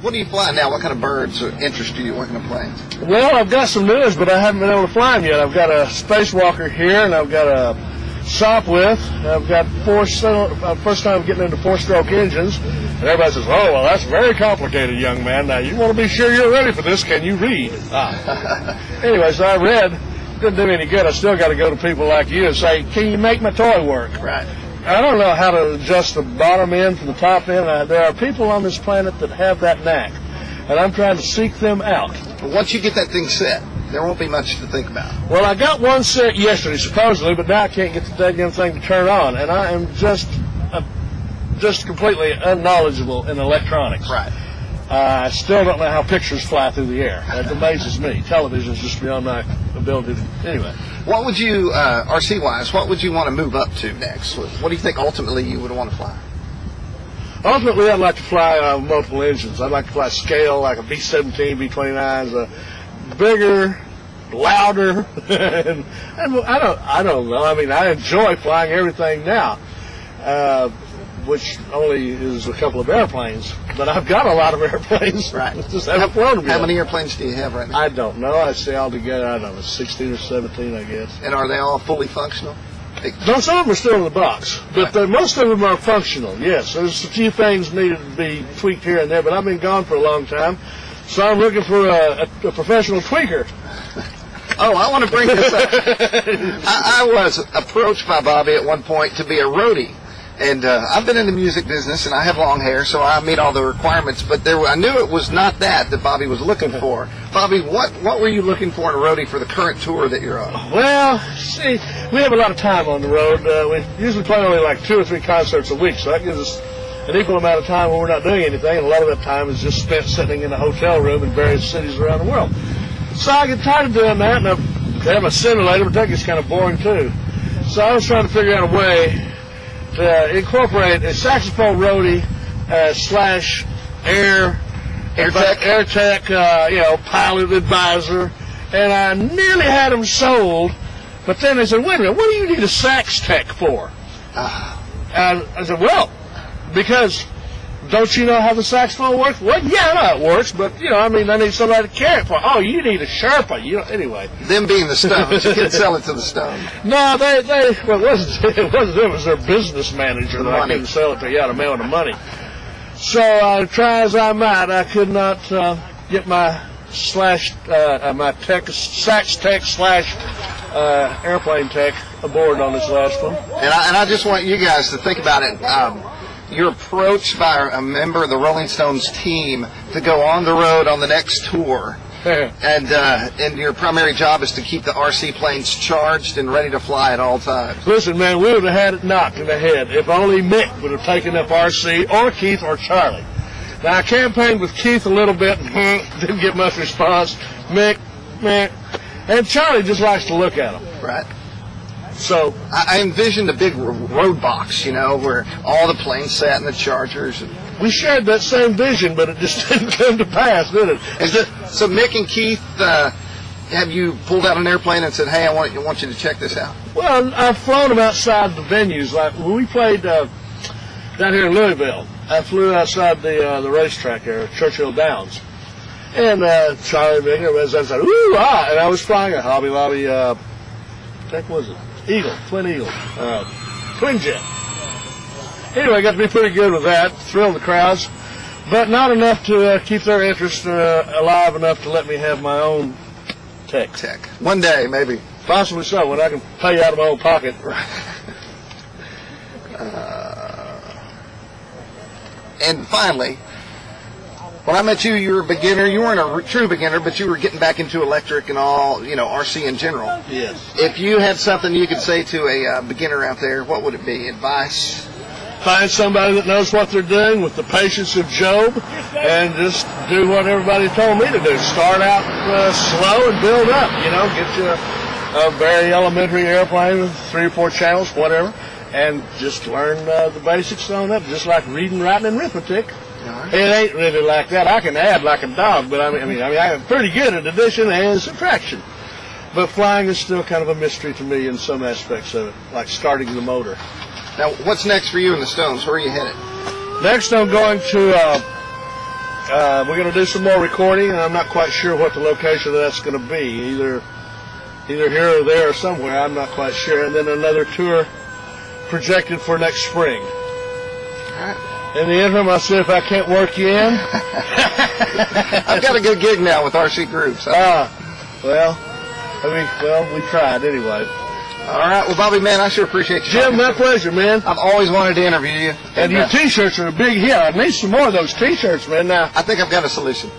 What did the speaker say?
What do you fly now? What kind of birds interest you working on planes? Well, I've got some news, but I haven't been able to fly them yet. I've got a spacewalker here, and I've got a Sopwith. I've got first time getting into four-stroke engines, and everybody says, "Oh, well, that's very complicated, young man. Now, you want to be sure you're ready for this. Can you read?" Anyway, so I read. Didn't do me any good. I still got to go to people like you and say, "Can you make my toy work?" Right. I don't know how to adjust the bottom end from the top end. There are people on this planet that have that knack, and I'm trying to seek them out. Once you get that thing set, there won't be much to think about. Well, I got one set yesterday, supposedly, but now I can't get the daggone thing to turn on, and I am just completely unknowledgeable in electronics. Right. I still don't know how pictures fly through the air. That amazes me. Television is just beyond my ability to... Anyway. What would you, RC-wise, what would you want to move up to next? What do you think ultimately you would want to fly? Ultimately, I'd like to fly multiple engines. I'd like to fly scale, like a B-17, B-29s, bigger, louder. and I don't know. I mean, I enjoy flying everything now. Which only is a couple of airplanes, but I've got a lot of airplanes. Right. Just haven't flown them yet. How many airplanes do you have right now? I don't know. I say altogether, I don't know, 16 or 17, I guess. And are they all fully functional? No, some of them are still in the box, but most of them are functional, yes. There's a few things needed to be tweaked here and there, but I've been gone for a long time, so I'm looking for a professional tweaker. Oh, I want to bring this up. I was approached by Bobby at one point to be a roadie. And I've been in the music business, and I have long hair, so I meet all the requirements. But I knew it was not that Bobby was looking for. Bobby, what were you looking for in a roadie for the current tour that you're on? Well, see, we have a lot of time on the road. We usually play only like 2 or 3 concerts a week, so that gives us an equal amount of time when we're not doing anything. And a lot of that time is just spent sitting in a hotel room in various cities around the world. So I get tired of doing that, and I have a simulator, but that gets kind of boring too. So I was trying to figure out a way to incorporate a saxophone roadie slash air tech, pilot advisor, and I nearly had them sold, but then they said, "Wait a minute, what do you need a sax tech for?" And I said, "Well, because don't you know how the saxophone works?" "Well, yeah, I know how it works, but I need somebody to carry it for." "Oh, you need a Sherpa." Anyway. Them being the Stones, you can sell it to the Stones. No, well, it wasn't them. It was their business manager that I couldn't sell it to. Yeah, to mail the money. So try as I might, I could not get my sax tech slash airplane tech aboard on this last one. And I just want you guys to think about it. You're approached by a member of the Rolling Stones team to go on the road on the next tour, and your primary job is to keep the RC planes charged and ready to fly at all times. Listen, man, we would have had it knocked in the head if only Mick would have taken up RC, or Keith, or Charlie. Now, I campaigned with Keith a little bit, and didn't get much response. Mick, and Charlie just likes to look at them. Right. So I envisioned a big road box, where all the planes sat and the chargers. We shared that same vision, but it just didn't come to pass, did it? So Mick and Keith, have you pulled out an airplane and said, "Hey, I want you to check this out"? Well, I've flown them outside the venues. Like when we played down here in Louisville, I flew outside the racetrack there at Churchill Downs. And Charlie and Mick, everybody said, "Ooh, ah!" And I was flying a Hobby Lobby, what was it? Twin Eagle, twin jet. Anyway, I got to be pretty good with that, thrill the crowds, but not enough to keep their interest alive enough to let me have my own tech. One day, maybe. Possibly so, when I can pay out of my own pocket. And finally, when I met you, you were a beginner. You weren't a true beginner, but you were getting back into electric and all, RC in general. Yes. If you had something you could say to a beginner out there, what would it be? Advice? Find somebody that knows what they're doing with the patience of Job, and just do what everybody told me to do. Start out slow and build up. Get you a very elementary airplane with 3 or 4 channels, whatever, and just learn the basics on that, just like reading, writing, and arithmetic. It ain't really like that. I can add like a dog, but I'm pretty good at addition and subtraction. But flying is still kind of a mystery to me in some aspects of it, like starting the motor. Now, what's next for you in the Stones? Where are you headed? Next, I'm going to We're going to do some more recording, and I'm not quite sure what the location of that's going to be. Either here or there or somewhere. I'm not quite sure. And then another tour projected for next spring. All right. In the interim, I'll see if I can't work you in. I've got a good gig now with RC Groups. We tried anyway. All right. Well, Bobby, man, I sure appreciate you. Jim, my pleasure, man. I've always wanted to interview you. And your T-shirts are a big hit. I need some more of those T-shirts, man. Now, I think I've got a solution.